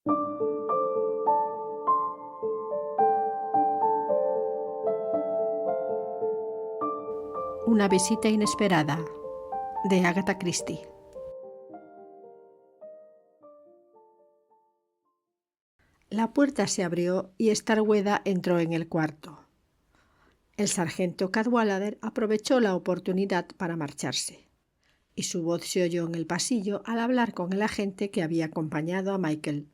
Una visita inesperada, de Agatha Christie. La puerta se abrió y Starkweather entró en el cuarto. El sargento Cadwallader aprovechó la oportunidad para marcharse, y su voz se oyó en el pasillo al hablar con el agente que había acompañado a Michael.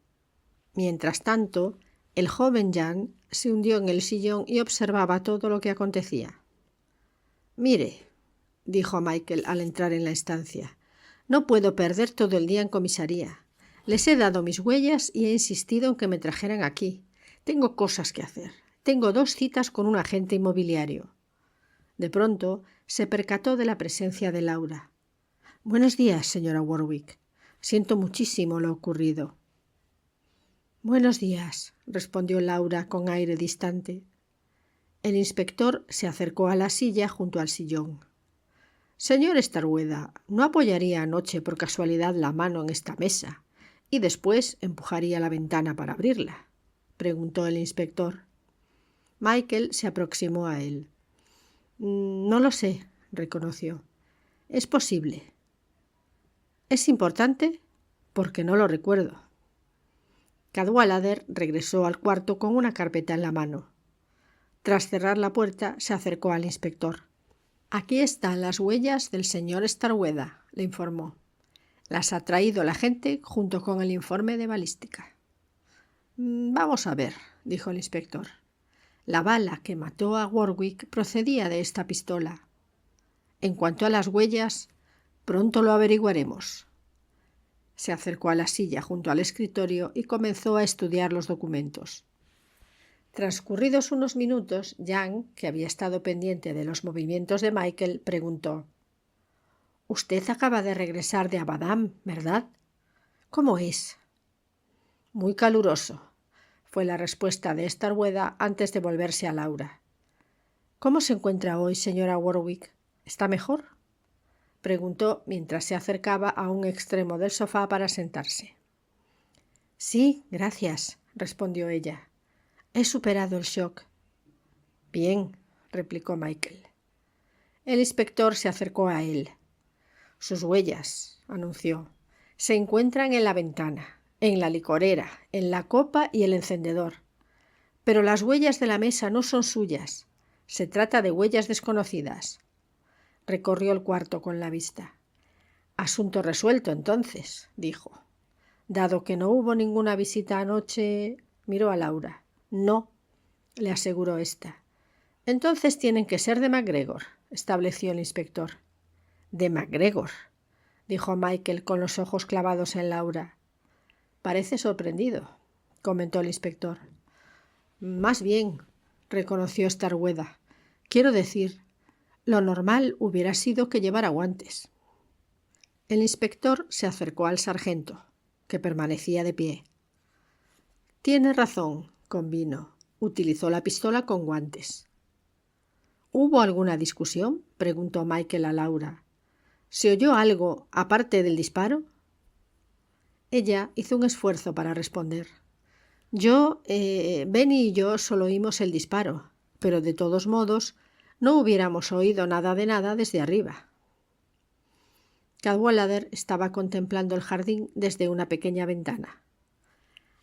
Mientras tanto, el joven Jan se hundió en el sillón y observaba todo lo que acontecía. «Mire», dijo Michael al entrar en la estancia, «no puedo perder todo el día en comisaría. Les he dado mis huellas y he insistido en que me trajeran aquí. Tengo cosas que hacer. Tengo 2 citas con un agente inmobiliario». De pronto se percató de la presencia de Laura. «Buenos días, señora Warwick. Siento muchísimo lo ocurrido». «Buenos días», respondió Laura con aire distante. El inspector se acercó a la silla junto al sillón. «Señor Starkweather, ¿no apoyaría anoche por casualidad la mano en esta mesa y después empujaría la ventana para abrirla?», preguntó el inspector. Michael se aproximó a él. «No lo sé», reconoció. «Es posible». «¿Es importante?», «Porque no lo recuerdo». Cadwallader regresó al cuarto con una carpeta en la mano. Tras cerrar la puerta, se acercó al inspector. «Aquí están las huellas del señor Starkweather», le informó. «Las ha traído la gente junto con el informe de balística». «Vamos a ver», dijo el inspector. «La bala que mató a Warwick procedía de esta pistola. En cuanto a las huellas, pronto lo averiguaremos». Se acercó a la silla junto al escritorio y comenzó a estudiar los documentos. Transcurridos unos minutos, Jan, que había estado pendiente de los movimientos de Michael, preguntó: «Usted acaba de regresar de Abaddam, ¿verdad? ¿Cómo es?». «Muy caluroso», fue la respuesta de Starkweather antes de volverse a Laura. «¿Cómo se encuentra hoy, señora Warwick? ¿Está mejor?», preguntó mientras se acercaba a un extremo del sofá para sentarse. «Sí, gracias», respondió ella. «He superado el shock». «Bien», replicó Michael. El inspector se acercó a él. «Sus huellas», anunció, «se encuentran en la ventana, en la licorera, en la copa y el encendedor. Pero las huellas de la mesa no son suyas. Se trata de huellas desconocidas». Recorrió el cuarto con la vista. «Asunto resuelto, entonces», dijo. «Dado que no hubo ninguna visita anoche», miró a Laura. «No», le aseguró ésta. «Entonces tienen que ser de MacGregor», estableció el inspector. «¿De MacGregor?», dijo Michael con los ojos clavados en Laura. «Parece sorprendido», comentó el inspector. «Más bien», reconoció Starkweather. «Quiero decir, lo normal hubiera sido que llevara guantes». El inspector se acercó al sargento, que permanecía de pie. «Tiene razón», convino. «Utilizó la pistola con guantes». «¿Hubo alguna discusión?», preguntó Michael a Laura. «¿Se oyó algo aparte del disparo?». Ella hizo un esfuerzo para responder. Benny y yo solo oímos el disparo, pero de todos modos no hubiéramos oído nada de nada desde arriba». Cadwallader estaba contemplando el jardín desde una pequeña ventana.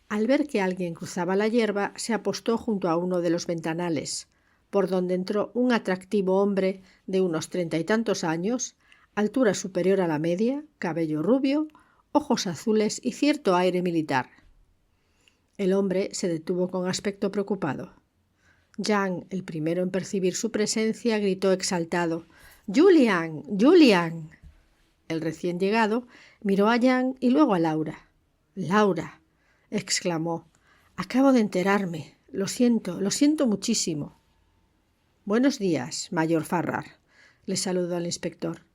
Al ver que alguien cruzaba la hierba, se apostó junto a uno de los ventanales, por donde entró un atractivo hombre de unos 30 y tantos años, altura superior a la media, cabello rubio, ojos azules y cierto aire militar. El hombre se detuvo con aspecto preocupado. Jan, el primero en percibir su presencia, gritó exaltado: «¡Julian! ¡Julian!». El recién llegado miró a Jan y luego a Laura. «Laura», exclamó, «acabo de enterarme. Lo siento muchísimo». «Buenos días, mayor Farrar», le saludó el inspector.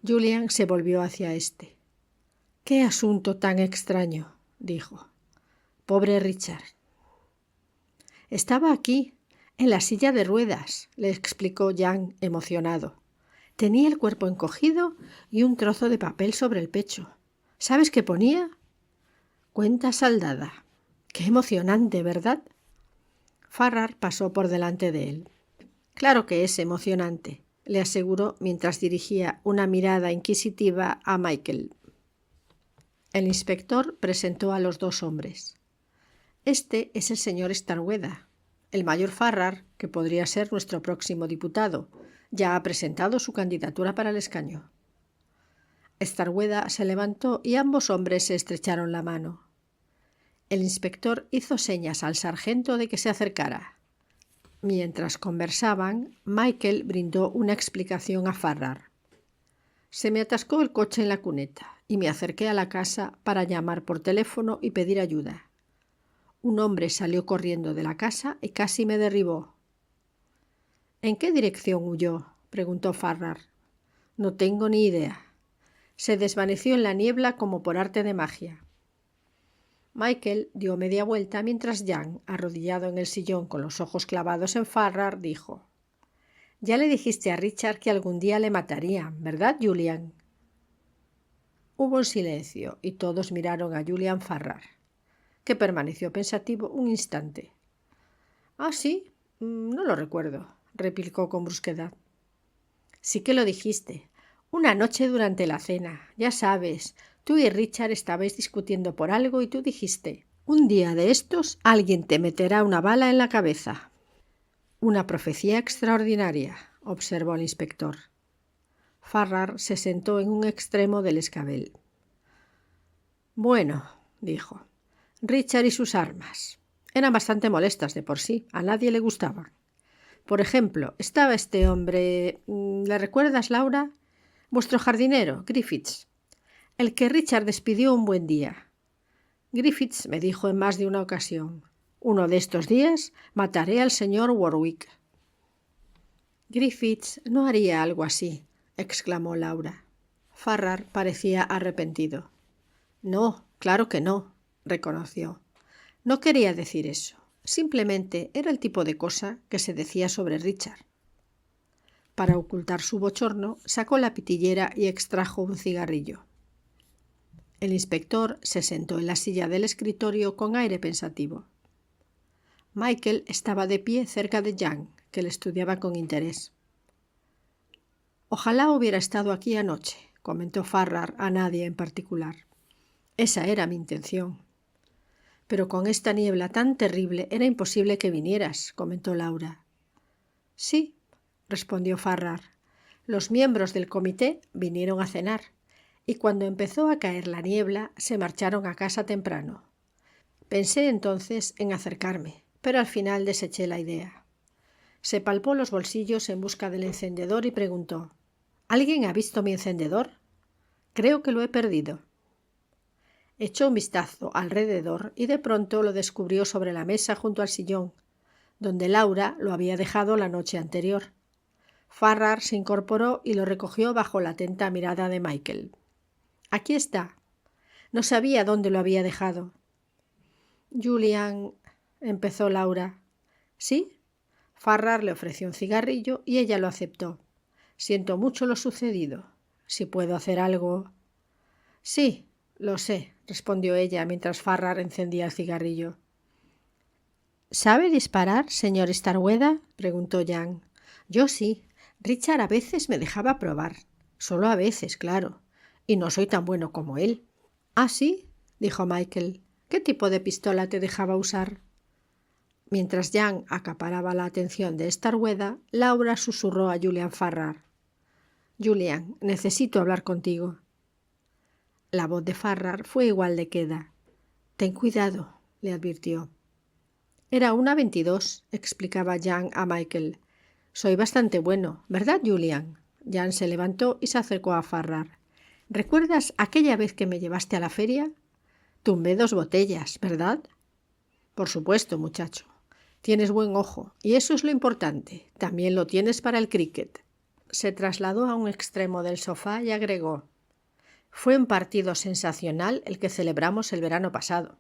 Julian se volvió hacia éste. «Qué asunto tan extraño», dijo. «Pobre Richard». «Estaba aquí, en la silla de ruedas», le explicó Jan emocionado. «Tenía el cuerpo encogido y un trozo de papel sobre el pecho. ¿Sabes qué ponía?». Cuenta saldada. Qué emocionante, ¿verdad? Farrar pasó por delante de él. Claro que es emocionante, le aseguró mientras dirigía una mirada inquisitiva a Michael. El inspector presentó a los dos hombres. Este es el señor Starkweather, el mayor Farrar, que podría ser nuestro próximo diputado. Ya ha presentado su candidatura para el escaño. Starkweather se levantó y ambos hombres se estrecharon la mano. El inspector hizo señas al sargento de que se acercara. Mientras conversaban, Michael brindó una explicación a Farrar. Se me atascó el coche en la cuneta y me acerqué a la casa para llamar por teléfono y pedir ayuda. Un hombre salió corriendo de la casa y casi me derribó. ¿En qué dirección huyó?, preguntó Farrar. No tengo ni idea. Se desvaneció en la niebla como por arte de magia. Michael dio media vuelta mientras Jan, arrodillado en el sillón con los ojos clavados en Farrar, dijo: «Ya le dijiste a Richard que algún día le matarían, ¿verdad, Julian?» Hubo un silencio y todos miraron a Julian Farrar, que permaneció pensativo un instante. «¿Ah, sí? No lo recuerdo», replicó con brusquedad. «Sí que lo dijiste. Una noche durante la cena, ya sabes, tú y Richard estabais discutiendo por algo y tú dijiste: un día de estos alguien te meterá una bala en la cabeza». «Una profecía extraordinaria», observó el inspector. Farrar se sentó en un extremo del escabel. «Bueno», dijo, «Richard y sus armas. Eran bastante molestas de por sí, a nadie le gustaban. Por ejemplo, estaba este hombre, ¿le recuerdas, Laura? Vuestro jardinero, Griffiths, el que Richard despidió un buen día. Griffiths me dijo en más de una ocasión: uno de estos días mataré al señor Warwick». «Griffiths no haría algo así», exclamó Laura. Farrar parecía arrepentido. «No, claro que no», reconoció. «No quería decir eso. Simplemente era el tipo de cosa que se decía sobre Richard». Para ocultar su bochorno, sacó la pitillera y extrajo un cigarrillo. El inspector se sentó en la silla del escritorio con aire pensativo. Michael estaba de pie cerca de Jan, que le estudiaba con interés. «Ojalá hubiera estado aquí anoche», comentó Farrar a nadie en particular. «Esa era mi intención». «Pero con esta niebla tan terrible era imposible que vinieras», comentó Laura. «Sí», respondió Farrar. «Los miembros del comité vinieron a cenar y cuando empezó a caer la niebla se marcharon a casa temprano. Pensé entonces en acercarme, pero al final deseché la idea». Se palpó los bolsillos en busca del encendedor y preguntó: «¿Alguien ha visto mi encendedor? Creo que lo he perdido». Echó un vistazo alrededor y de pronto lo descubrió sobre la mesa junto al sillón, donde Laura lo había dejado la noche anterior. Farrar se incorporó y lo recogió bajo la atenta mirada de Michael. «Aquí está. No sabía dónde lo había dejado». «Julian», empezó Laura. «¿Sí?» Farrar le ofreció un cigarrillo y ella lo aceptó. «Siento mucho lo sucedido. Si puedo hacer algo...» «Sí, lo sé», respondió ella mientras Farrar encendía el cigarrillo. «¿Sabe disparar, señor Starkweather?», preguntó Jan. «Yo sí. Richard a veces me dejaba probar. Solo a veces, claro. Y no soy tan bueno como él». «¿Ah, sí?», dijo Michael. «¿Qué tipo de pistola te dejaba usar?». Mientras Jan acaparaba la atención de Starkweather, Laura susurró a Julian Farrar: «Julian, necesito hablar contigo». La voz de Farrar fue igual de queda. «Ten cuidado», le advirtió. «Era una 22», explicaba Jan a Michael. «Soy bastante bueno, ¿verdad, Julian?». Jan se levantó y se acercó a Farrar. «¿Recuerdas aquella vez que me llevaste a la feria? Tumbé 2 botellas, ¿verdad?». «Por supuesto, muchacho. Tienes buen ojo, y eso es lo importante. También lo tienes para el cricket». Se trasladó a un extremo del sofá y agregó: «Fue un partido sensacional el que celebramos el verano pasado».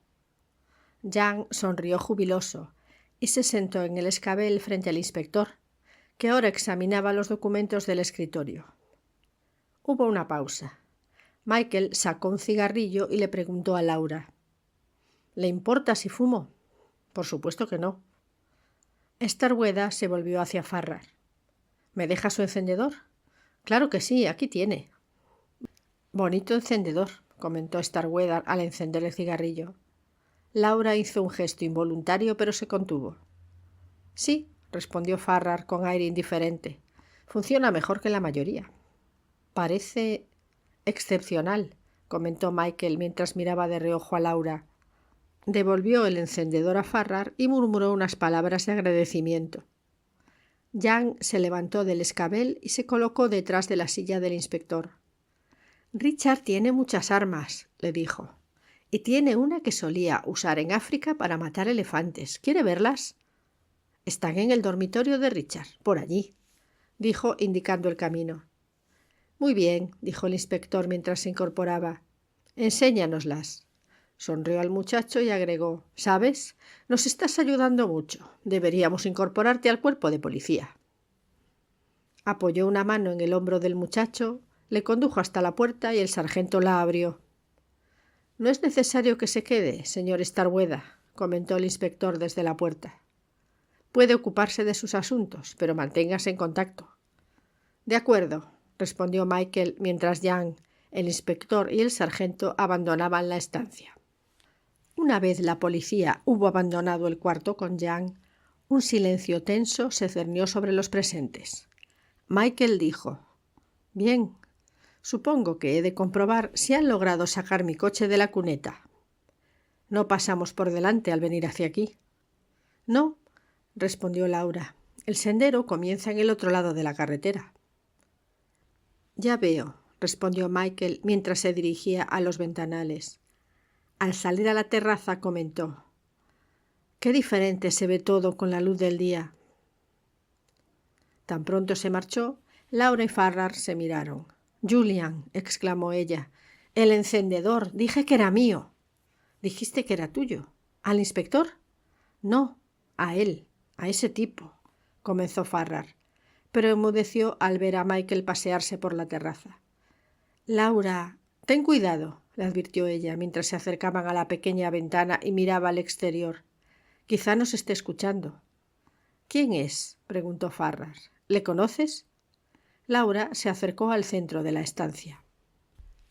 Jan sonrió jubiloso y se sentó en el escabel frente al inspector, que ahora examinaba los documentos del escritorio. Hubo una pausa. Michael sacó un cigarrillo y le preguntó a Laura: ¿Le importa si fumo? Por supuesto que no. Starkweather se volvió hacia Farrar. ¿Me deja su encendedor? Claro que sí, aquí tiene. Bonito encendedor, comentó Starkweather al encender el cigarrillo. Laura hizo un gesto involuntario, pero se contuvo. Sí, respondió Farrar con aire indiferente. Funciona mejor que la mayoría. Parece excepcional, comentó Michael mientras miraba de reojo a Laura. Devolvió el encendedor a Farrar y murmuró unas palabras de agradecimiento. Jan se levantó del escabel y se colocó detrás de la silla del inspector. Richard tiene muchas armas, le dijo, y tiene una que solía usar en África para matar elefantes. ¿Quiere verlas? Están en el dormitorio de Richard, por allí, dijo indicando el camino. Muy bien, dijo el inspector mientras se incorporaba. Enséñanoslas. Sonrió al muchacho y agregó: ¿Sabes? Nos estás ayudando mucho. Deberíamos incorporarte al cuerpo de policía. Apoyó una mano en el hombro del muchacho, le condujo hasta la puerta y el sargento la abrió. No es necesario que se quede, señor Starkweather, comentó el inspector desde la puerta. Puede ocuparse de sus asuntos, pero manténgase en contacto. De acuerdo, respondió Michael mientras Jan, el inspector y el sargento abandonaban la estancia. Una vez la policía hubo abandonado el cuarto con Jan, un silencio tenso se cernió sobre los presentes. Michael dijo: Bien, supongo que he de comprobar si han logrado sacar mi coche de la cuneta. No pasamos por delante al venir hacia aquí. No, respondió Laura. El sendero comienza en el otro lado de la carretera. Ya veo, respondió Michael mientras se dirigía a los ventanales. Al salir a la terraza comentó: Qué diferente se ve todo con la luz del día. Tan pronto se marchó, Laura y Farrar se miraron. Julian, exclamó ella, el encendedor, dije que era mío. Dijiste que era tuyo. ¿Al inspector? No, a él, a ese tipo, comenzó Farrar, pero enmudeció al ver a Michael pasearse por la terraza. Laura, ten cuidado, le advirtió ella mientras se acercaban a la pequeña ventana y miraba al exterior. Quizá nos esté escuchando. ¿Quién es? Preguntó Farrar. ¿Le conoces? Laura se acercó al centro de la estancia.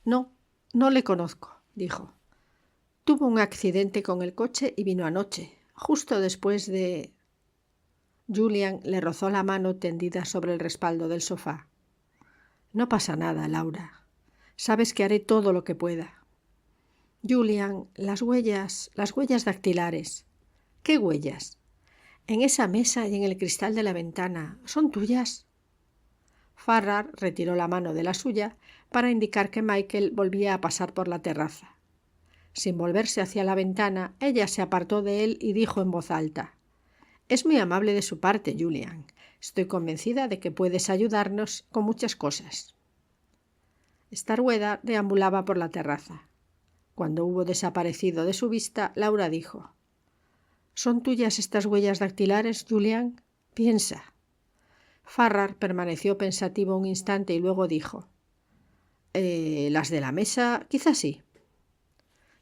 No, no le conozco, dijo. Tuvo un accidente con el coche y vino anoche, justo después de... Julian le rozó la mano tendida sobre el respaldo del sofá. No pasa nada, Laura. Sabes que haré todo lo que pueda. Julian, las huellas dactilares. ¿Qué huellas? En esa mesa y en el cristal de la ventana. ¿Son tuyas? Farrar retiró la mano de la suya para indicar que Michael volvía a pasar por la terraza. Sin volverse hacia la ventana, ella se apartó de él y dijo en voz alta: Es muy amable de su parte, Julian. Estoy convencida de que puedes ayudarnos con muchas cosas. Starkweather deambulaba por la terraza. Cuando hubo desaparecido de su vista, Laura dijo: ¿Son tuyas estas huellas dactilares, Julian? Piensa. Farrar permaneció pensativo un instante y luego dijo: las de la mesa, quizás sí.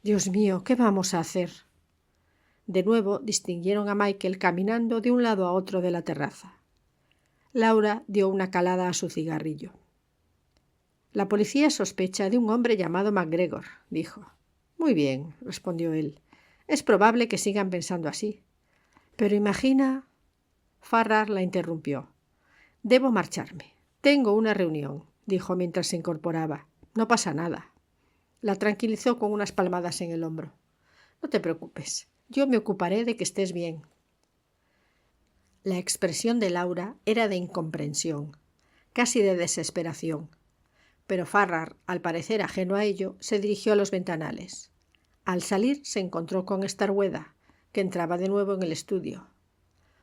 Dios mío, ¿qué vamos a hacer? De nuevo distinguieron a Michael caminando de un lado a otro de la terraza. Laura dio una calada a su cigarrillo. La policía sospecha de un hombre llamado MacGregor, dijo. Muy bien, respondió él. Es probable que sigan pensando así. Pero imagina... Farrar la interrumpió. Debo marcharme. Tengo una reunión, dijo mientras se incorporaba. No pasa nada. La tranquilizó con unas palmadas en el hombro. No te preocupes. Yo me ocuparé de que estés bien. La expresión de Laura era de incomprensión, casi de desesperación. Pero Farrar, al parecer ajeno a ello, se dirigió a los ventanales. Al salir se encontró con Starkweather, que entraba de nuevo en el estudio.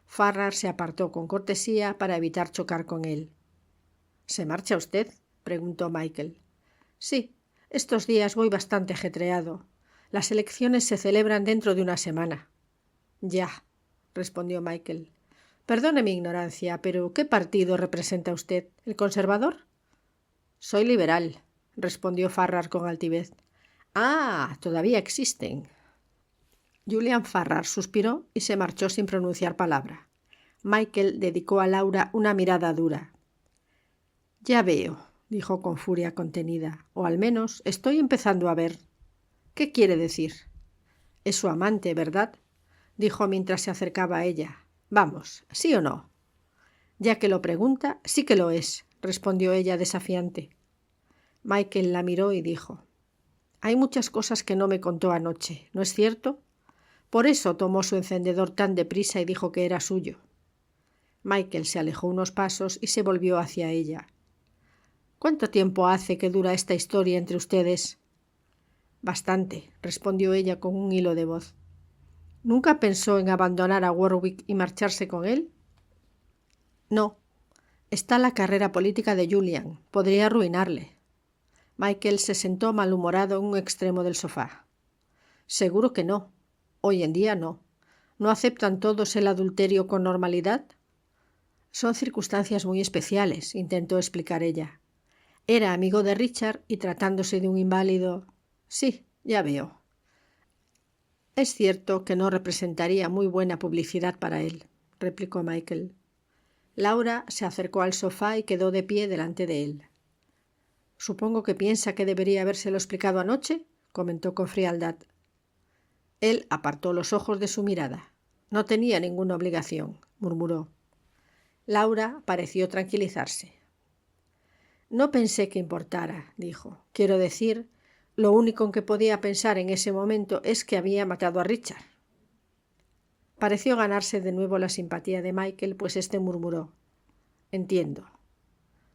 Farrar se apartó con cortesía para evitar chocar con él. ¿Se marcha usted?, preguntó Michael. Sí, estos días voy bastante ajetreado. Las elecciones se celebran dentro de una semana. Ya, respondió Michael. Perdone mi ignorancia, pero ¿qué partido representa usted? ¿El conservador? Soy liberal, respondió Farrar con altivez. Ah, todavía existen. Julian Farrar suspiró y se marchó sin pronunciar palabra. Michael dedicó a Laura una mirada dura. «Ya veo», dijo con furia contenida, «o al menos estoy empezando a ver». «¿Qué quiere decir?» «Es su amante, ¿verdad?», dijo mientras se acercaba a ella. «Vamos, ¿sí o no?» «Ya que lo pregunta, sí que lo es», respondió ella desafiante. Michael la miró y dijo: «Hay muchas cosas que no me contó anoche, ¿no es cierto? Por eso tomó su encendedor tan deprisa y dijo que era suyo». Michael se alejó unos pasos y se volvió hacia ella. «¿Cuánto tiempo hace que dura esta historia entre ustedes?» «Bastante», respondió ella con un hilo de voz. «¿Nunca pensó en abandonar a Warwick y marcharse con él?» «No. Está la carrera política de Julian. Podría arruinarle». Michael se sentó malhumorado en un extremo del sofá. «Seguro que no. Hoy en día no. ¿No aceptan todos el adulterio con normalidad?» «Son circunstancias muy especiales», intentó explicar ella. «Era amigo de Richard y tratándose de un inválido...» «Sí, ya veo». «Es cierto que no representaría muy buena publicidad para él», replicó Michael. Laura se acercó al sofá y quedó de pie delante de él. «Supongo que piensa que debería habérselo explicado anoche», comentó con frialdad. Él apartó los ojos de su mirada. «No tenía ninguna obligación», murmuró. Laura pareció tranquilizarse. «No pensé que importara», dijo. «Quiero decir, lo único en que podía pensar en ese momento es que había matado a Richard». Pareció ganarse de nuevo la simpatía de Michael, pues éste murmuró: «Entiendo».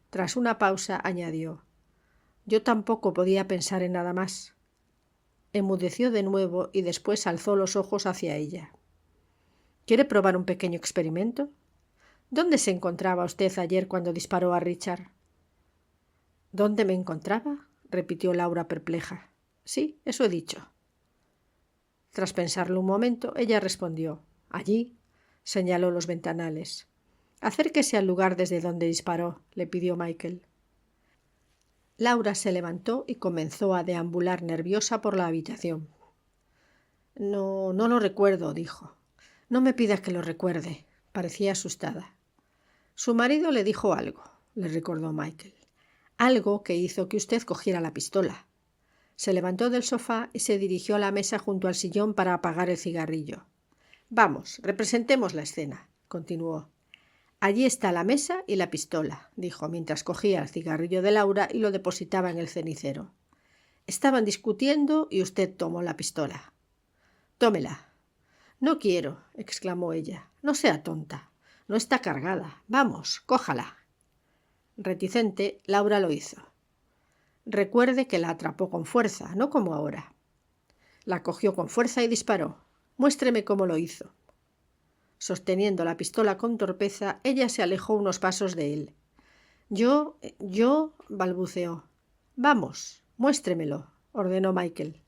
Tras una pausa añadió: «Yo tampoco podía pensar en nada más». Enmudeció de nuevo y después alzó los ojos hacia ella. «¿Quiere probar un pequeño experimento? ¿Dónde se encontraba usted ayer cuando disparó a Richard?» «¿Dónde me encontraba?», repitió Laura perpleja. «Sí, eso he dicho». Tras pensarlo un momento, ella respondió: «Allí», señaló los ventanales. «Acérquese al lugar desde donde disparó», le pidió Michael. Laura se levantó y comenzó a deambular nerviosa por la habitación. «No lo recuerdo», dijo. «No me pida que lo recuerde». Parecía asustada. «Su marido le dijo algo», le recordó Michael. «Algo que hizo que usted cogiera la pistola». Se levantó del sofá y se dirigió a la mesa junto al sillón para apagar el cigarrillo. «Vamos, representemos la escena», continuó. «Allí está la mesa y la pistola», dijo mientras cogía el cigarrillo de Laura y lo depositaba en el cenicero. «Estaban discutiendo y usted tomó la pistola». «Tómela». «No quiero», exclamó ella. «No sea tonta. No está cargada. Vamos, cójala». Reticente, Laura lo hizo. Recuerde que la atrapó con fuerza, no como ahora. La cogió con fuerza y disparó. Muéstreme cómo lo hizo. Sosteniendo la pistola con torpeza, ella se alejó unos pasos de él. Yo, balbuceó. «Vamos, muéstremelo», ordenó Michael.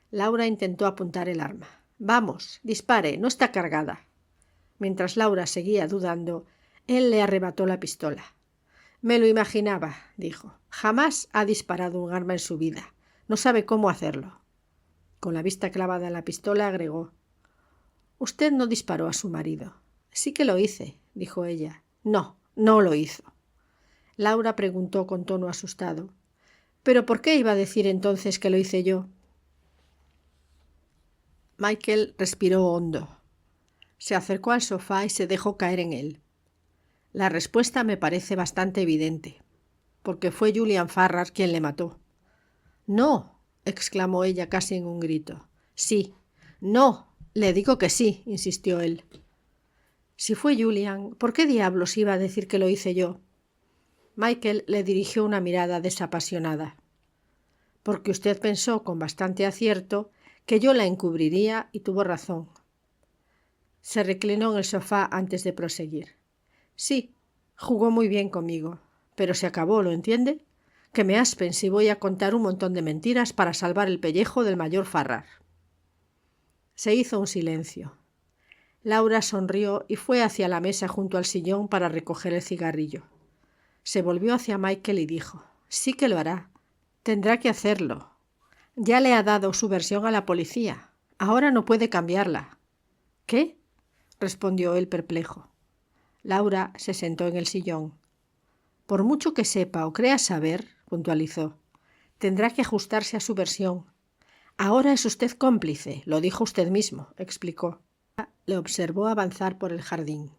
Laura intentó apuntar el arma. «Vamos, dispare, no está cargada». Mientras Laura seguía dudando, él le arrebató la pistola. «Me lo imaginaba», dijo. «Jamás ha disparado un arma en su vida. No sabe cómo hacerlo». Con la vista clavada en la pistola agregó: «Usted no disparó a su marido». «Sí que lo hice», dijo ella. «No, no lo hizo». Laura preguntó con tono asustado: «¿Pero por qué iba a decir entonces que lo hice yo?» Michael respiró hondo. Se acercó al sofá y se dejó caer en él. «La respuesta me parece bastante evidente, porque fue Julian Farrar quien le mató». «No», exclamó ella casi en un grito. «Sí». «No, le digo que sí», insistió él. «Si fue Julian, ¿por qué diablos iba a decir que lo hice yo?» Michael le dirigió una mirada desapasionada. «Porque usted pensó con bastante acierto que yo la encubriría y tuvo razón». Se reclinó en el sofá antes de proseguir. «Sí, jugó muy bien conmigo, pero se acabó, ¿lo entiende? Que me aspen si voy a contar un montón de mentiras para salvar el pellejo del mayor Farrar». Se hizo un silencio. Laura sonrió y fue hacia la mesa junto al sillón para recoger el cigarrillo. Se volvió hacia Michael y dijo: «Sí que lo hará. Tendrá que hacerlo. Ya le ha dado su versión a la policía. Ahora no puede cambiarla. ¿Qué? Respondió él perplejo. Laura se sentó en el sillón. Por mucho que sepa o crea saber, puntualizó, tendrá que ajustarse a su versión. Ahora es usted cómplice, lo dijo usted mismo, explicó. Le observó avanzar por el jardín.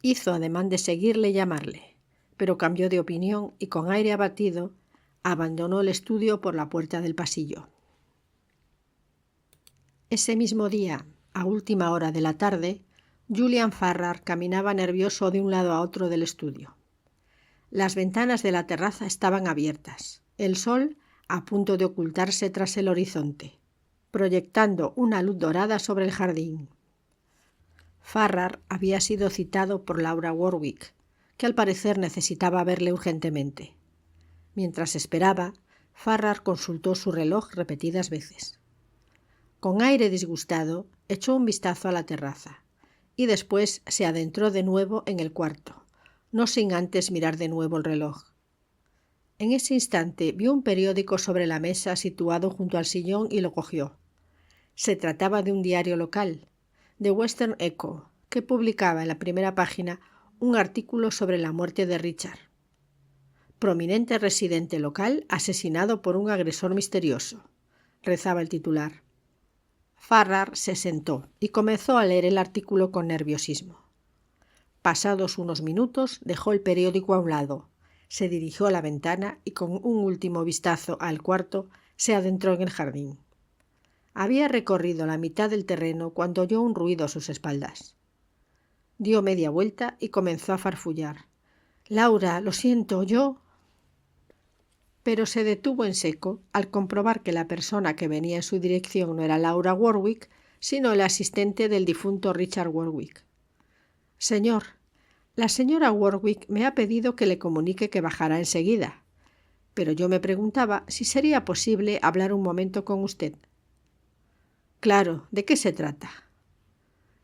Hizo ademán de seguirle y llamarle, pero cambió de opinión y con aire abatido abandonó el estudio por la puerta del pasillo. Ese mismo día, a última hora de la tarde, Julian Farrar caminaba nervioso de un lado a otro del estudio. Las ventanas de la terraza estaban abiertas, el sol a punto de ocultarse tras el horizonte, proyectando una luz dorada sobre el jardín. Farrar había sido citado por Laura Warwick, que al parecer necesitaba verle urgentemente. Mientras esperaba, Farrar consultó su reloj repetidas veces. Con aire disgustado, echó un vistazo a la terraza y después se adentró de nuevo en el cuarto, no sin antes mirar de nuevo el reloj. En ese instante vio un periódico sobre la mesa situado junto al sillón y lo cogió. Se trataba de un diario local, The Western Echo, que publicaba en la primera página un artículo sobre la muerte de Richard. Prominente residente local asesinado por un agresor misterioso, rezaba el titular. Farrar se sentó y comenzó a leer el artículo con nerviosismo. Pasados unos minutos dejó el periódico a un lado, se dirigió a la ventana y con un último vistazo al cuarto se adentró en el jardín. Había recorrido la mitad del terreno cuando oyó un ruido a sus espaldas. Dio media vuelta y comenzó a farfullar. «Laura, lo siento, yo...» Pero se detuvo en seco al comprobar que la persona que venía en su dirección no era Laura Warwick, sino el asistente del difunto Richard Warwick. «Señor, la señora Warwick me ha pedido que le comunique que bajará enseguida, pero yo me preguntaba si sería posible hablar un momento con usted». «Claro, ¿de qué se trata?»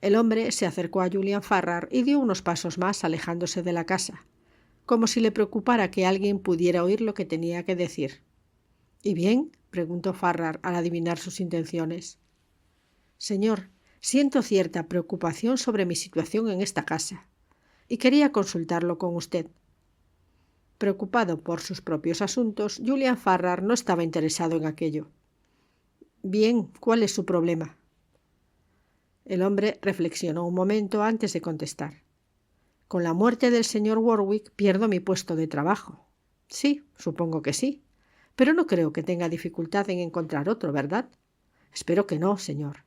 El hombre se acercó a Julian Farrar y dio unos pasos más alejándose de la casa, como si le preocupara que alguien pudiera oír lo que tenía que decir. «¿Y bien?», preguntó Farrar al adivinar sus intenciones. «Señor, siento cierta preocupación sobre mi situación en esta casa y quería consultarlo con usted». Preocupado por sus propios asuntos, Julian Farrar no estaba interesado en aquello. «Bien, ¿cuál es su problema?». El hombre reflexionó un momento antes de contestar. «Con la muerte del señor Warwick pierdo mi puesto de trabajo». «Sí, supongo que sí, pero no creo que tenga dificultad en encontrar otro, ¿verdad?». «Espero que no, señor.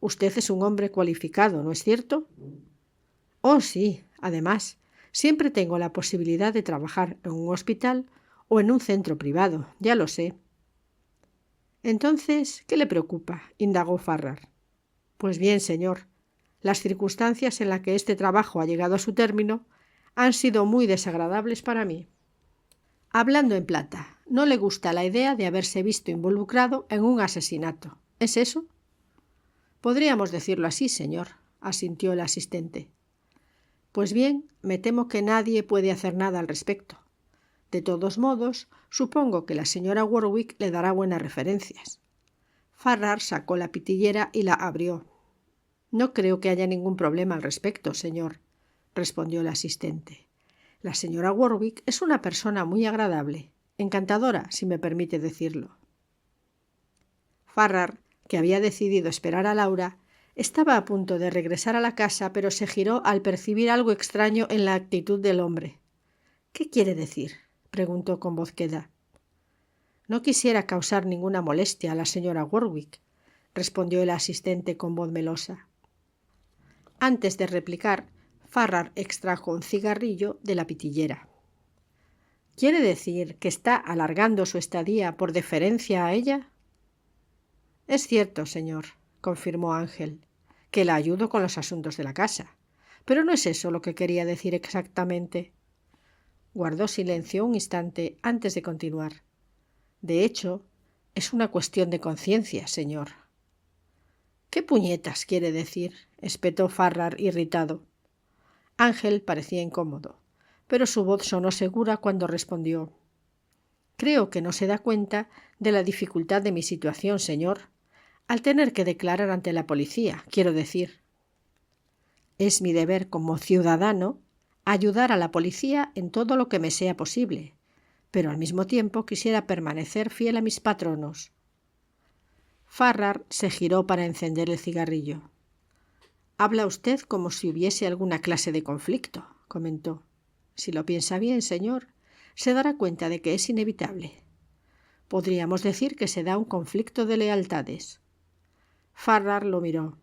Usted es un hombre cualificado, ¿no es cierto?». «Oh, sí. Además, siempre tengo la posibilidad de trabajar en un hospital o en un centro privado, ya lo sé». «Entonces, ¿qué le preocupa?», indagó Farrar. «Pues bien, señor, las circunstancias en las que este trabajo ha llegado a su término han sido muy desagradables para mí». Hablando en plata, no le gusta la idea de haberse visto involucrado en un asesinato. ¿Es eso? «Podríamos decirlo así, señor», asintió el asistente. «Pues bien, me temo que nadie puede hacer nada al respecto. De todos modos, supongo que la señora Warwick le dará buenas referencias». Farrar sacó la pitillera y la abrió. «No creo que haya ningún problema al respecto, señor», respondió el asistente. «La señora Warwick es una persona muy agradable, encantadora, si me permite decirlo». Farrar, que había decidido esperar a Laura, estaba a punto de regresar a la casa, pero se giró al percibir algo extraño en la actitud del hombre. «¿Qué quiere decir?», preguntó con voz queda. «No quisiera causar ninguna molestia a la señora Warwick», respondió el asistente con voz melosa. Antes de replicar, Farrar extrajo un cigarrillo de la pitillera. «¿Quiere decir que está alargando su estadía por deferencia a ella?». «Es cierto, señor», confirmó Ángel, «que la ayudo con los asuntos de la casa, pero no es eso lo que quería decir exactamente». Guardó silencio un instante antes de continuar. «De hecho, es una cuestión de conciencia, señor». «¿Qué puñetas quiere decir?», espetó Farrar irritado. Ángel parecía incómodo, pero su voz sonó segura cuando respondió: «Creo que no se da cuenta de la dificultad de mi situación, señor. al tener que declarar ante la policía, quiero decir. Es mi deber como ciudadano ayudar a la policía en todo lo que me sea posible, pero al mismo tiempo quisiera permanecer fiel a mis patronos. Farrar se giró para encender el cigarrillo. «Habla usted como si hubiese alguna clase de conflicto», comentó. «Si lo piensa bien, señor, se dará cuenta de que es inevitable. Podríamos decir que se da un conflicto de lealtades». Farrar lo miró.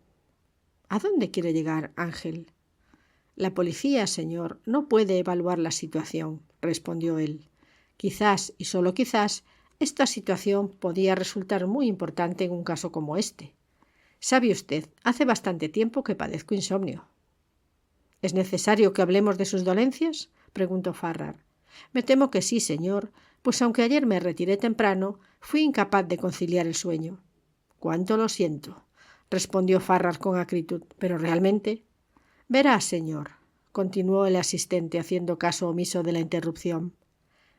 «¿A dónde quiere llegar, Ángel?» «La policía, señor, no puede evaluar la situación», respondió él. «Quizás, y solo quizás, esta situación podía resultar muy importante en un caso como este. Sabe usted, hace bastante tiempo que padezco insomnio». «¿Es necesario que hablemos de sus dolencias?», preguntó Farrar. «Me temo que sí, señor, pues aunque ayer me retiré temprano, fui incapaz de conciliar el sueño». «Cuánto lo siento», respondió Farrar con acritud, «pero realmente...» «Verá, señor», continuó el asistente haciendo caso omiso de la interrupción.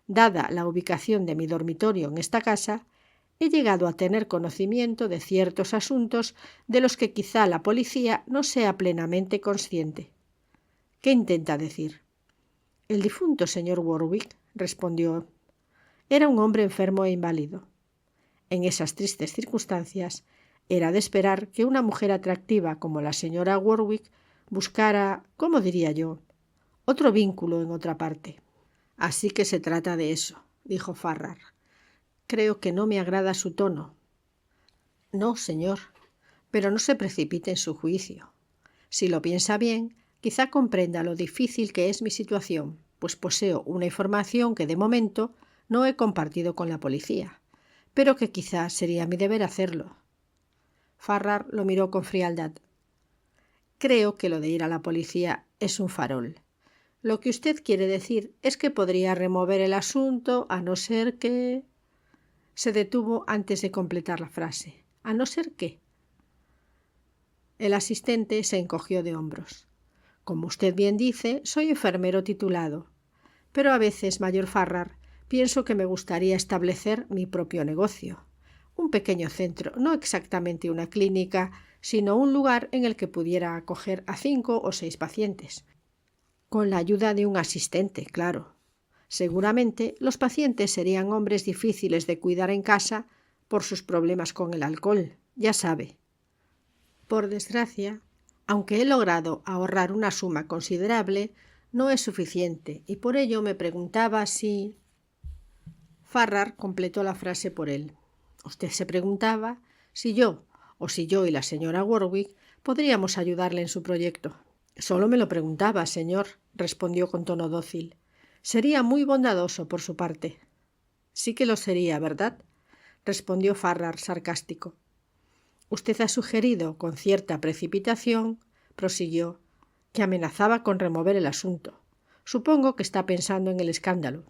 «Dada la ubicación de mi dormitorio en esta casa, he llegado a tener conocimiento de ciertos asuntos de los que quizá la policía no sea plenamente consciente». «¿Qué intenta decir?» «El difunto señor Warwick», respondió, «era un hombre enfermo e inválido. En esas tristes circunstancias era de esperar que una mujer atractiva como la señora Warwick buscara, ¿cómo diría yo?, otro vínculo en otra parte». «Así que se trata de eso», dijo Farrar. «Creo que no me agrada su tono». «No, señor, pero no se precipite en su juicio. Si lo piensa bien, quizá comprenda lo difícil que es mi situación, pues poseo una información que de momento no he compartido con la policía, pero que quizá sería mi deber hacerlo». Farrar lo miró con frialdad. «Creo que lo de ir a la policía es un farol. Lo que usted quiere decir es que podría remover el asunto a no ser que...». Se detuvo antes de completar la frase. «¿A no ser qué?». El asistente se encogió de hombros. «Como usted bien dice, soy enfermero titulado. Pero a veces, mayor Farrar, pienso que me gustaría establecer mi propio negocio. Un pequeño centro, no exactamente una clínica, sino un lugar en el que pudiera acoger a 5 o 6 pacientes. Con la ayuda de un asistente, claro. Seguramente los pacientes serían hombres difíciles de cuidar en casa por sus problemas con el alcohol, ya sabe. Por desgracia, aunque he logrado ahorrar una suma considerable, no es suficiente, y por ello me preguntaba si...». Farrar completó la frase por él. «Usted se preguntaba si yo y la señora Warwick podríamos ayudarle en su proyecto». «Solo me lo preguntaba, señor», respondió con tono dócil. «Sería muy bondadoso por su parte». «Sí que lo sería, ¿verdad?», respondió Farrar sarcástico. «Usted ha sugerido con cierta precipitación», prosiguió, «que amenazaba con remover el asunto. Supongo que está pensando en el escándalo».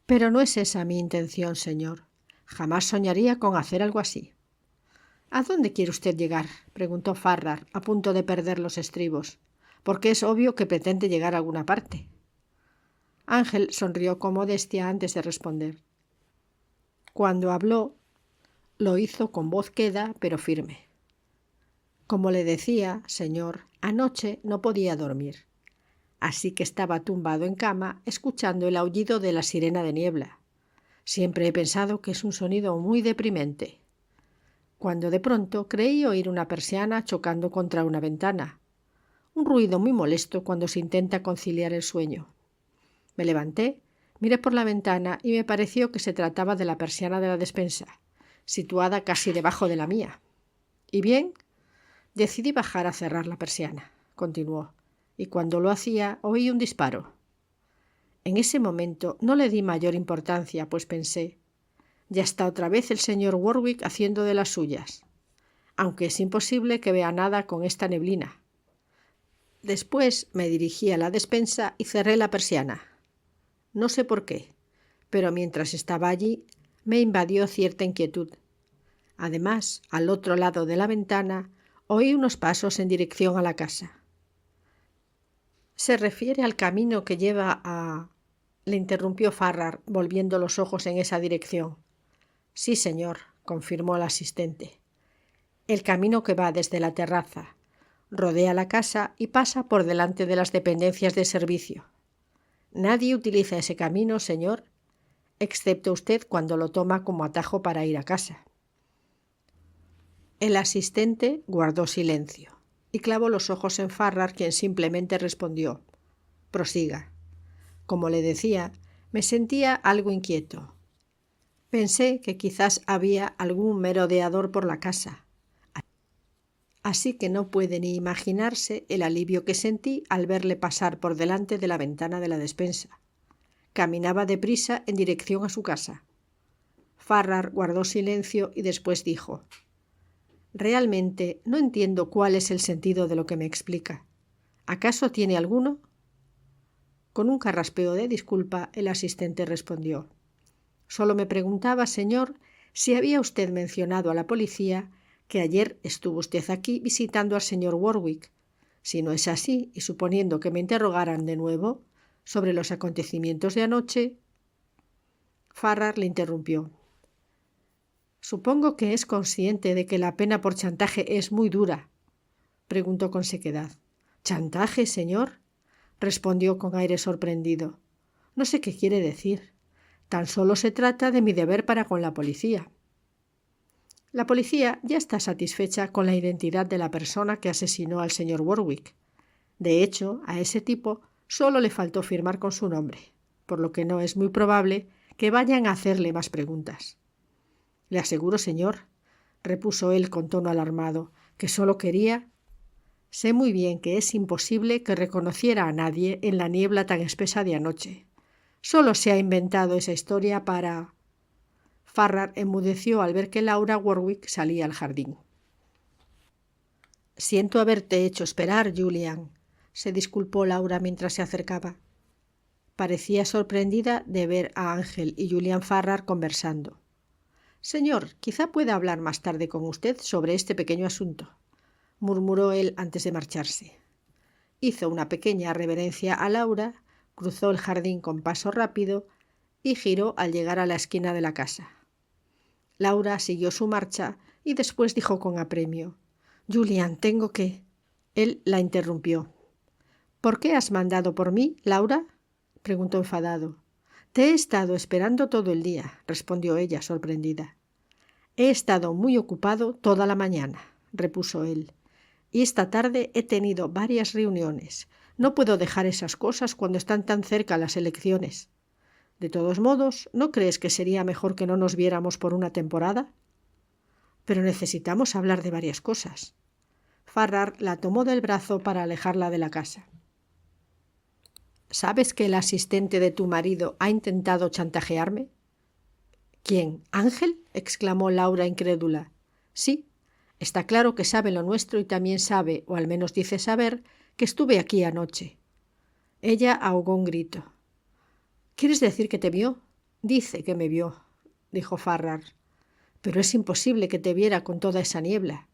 «Pero no es esa mi intención, señor. Jamás soñaría con hacer algo así». «¿A dónde quiere usted llegar?», preguntó Farrar, a punto de perder los estribos, porque es obvio que pretende llegar a alguna parte. Ángel sonrió con modestia antes de responder. Cuando habló, lo hizo con voz queda, pero firme. «Como le decía, señor, anoche no podía dormir, así que estaba tumbado en cama escuchando el aullido de la sirena de niebla. Siempre he pensado que es un sonido muy deprimente. Cuando de pronto creí oír una persiana chocando contra una ventana, un ruido muy molesto cuando se intenta conciliar el sueño. Me levanté, miré por la ventana y me pareció que se trataba de la persiana de la despensa, situada casi debajo de la mía. Y bien, decidí bajar a cerrar la persiana», continuó, «y cuando lo hacía oí un disparo. En ese momento no le di mayor importancia, pues pensé, ya está otra vez el señor Warwick haciendo de las suyas, aunque es imposible que vea nada con esta neblina. Después me dirigí a la despensa y cerré la persiana. No sé por qué, pero mientras estaba allí me invadió cierta inquietud. Además, al otro lado de la ventana oí unos pasos en dirección a la casa». «¿Se refiere al camino que lleva a...?» le interrumpió Farrar, volviendo los ojos en esa dirección. «Sí, señor», confirmó el asistente. el camino que va desde la terraza, rodea la casa y pasa por delante de las dependencias de servicio. Nadie utiliza ese camino, señor, excepto usted cuando lo toma como atajo para ir a casa. El asistente guardó silencio y clavó los ojos en Farrar, quien simplemente respondió: «Prosiga». Como le decía, me sentía algo inquieto. Pensé que quizás había algún merodeador por la casa. Así que no puede ni imaginarse el alivio que sentí al verle pasar por delante de la ventana de la despensa. Caminaba deprisa en dirección a su casa. Farrar guardó silencio y después dijo: «Realmente no entiendo cuál es el sentido de lo que me explica. ¿Acaso tiene alguno?». Con un carraspeo de disculpa, el asistente respondió: «Solo me preguntaba, señor, si había usted mencionado a la policía que ayer estuvo usted aquí visitando al señor Warwick. Si no es así, y suponiendo que me interrogaran de nuevo sobre los acontecimientos de anoche». Farrar le interrumpió: «Supongo que es consciente de que la pena por chantaje es muy dura», preguntó con sequedad. «¿Chantaje, señor?», respondió con aire sorprendido. «No sé qué quiere decir. Tan solo se trata de mi deber para con la policía». «La policía ya está satisfecha con la identidad de la persona que asesinó al señor Warwick. De hecho, a ese tipo solo le faltó firmar con su nombre, por lo que no es muy probable que vayan a hacerle más preguntas». «Le aseguro, señor», repuso él con tono alarmado, «que solo quería…». «Sé muy bien que es imposible que reconociera a nadie en la niebla tan espesa de anoche. Solo se ha inventado esa historia para…». Farrar enmudeció al ver que Laura Warwick salía al jardín. «Siento haberte hecho esperar, Julian», se disculpó Laura mientras se acercaba. Parecía sorprendida de ver a Ángel y Julian Farrar conversando. «Señor, quizá pueda hablar más tarde con usted sobre este pequeño asunto», murmuró él antes de marcharse. Hizo una pequeña reverencia a Laura, cruzó el jardín con paso rápido y giró al llegar a la esquina de la casa. Laura siguió su marcha y después dijo con apremio: «Julian, tengo que…». Él la interrumpió. «¿Por qué has mandado por mí, Laura?», preguntó enfadado. «Te he estado esperando todo el día», respondió ella sorprendida. «He estado muy ocupado toda la mañana», repuso él, «y esta tarde he tenido varias reuniones. No puedo dejar esas cosas cuando están tan cerca las elecciones. De todos modos, ¿no crees que sería mejor que no nos viéramos por una temporada?». «Pero necesitamos hablar de varias cosas». Farrar la tomó del brazo para alejarla de la casa. «¿Sabes que el asistente de tu marido ha intentado chantajearme?». «¿Quién? ¿Ángel?», exclamó Laura incrédula. «Sí, está claro que sabe lo nuestro y también sabe, o al menos dice saber, que estuve aquí anoche». Ella ahogó un grito. «¿Quieres decir que te vio?». «Dice que me vio», dijo Farrar. «Pero es imposible que te viera con toda esa niebla».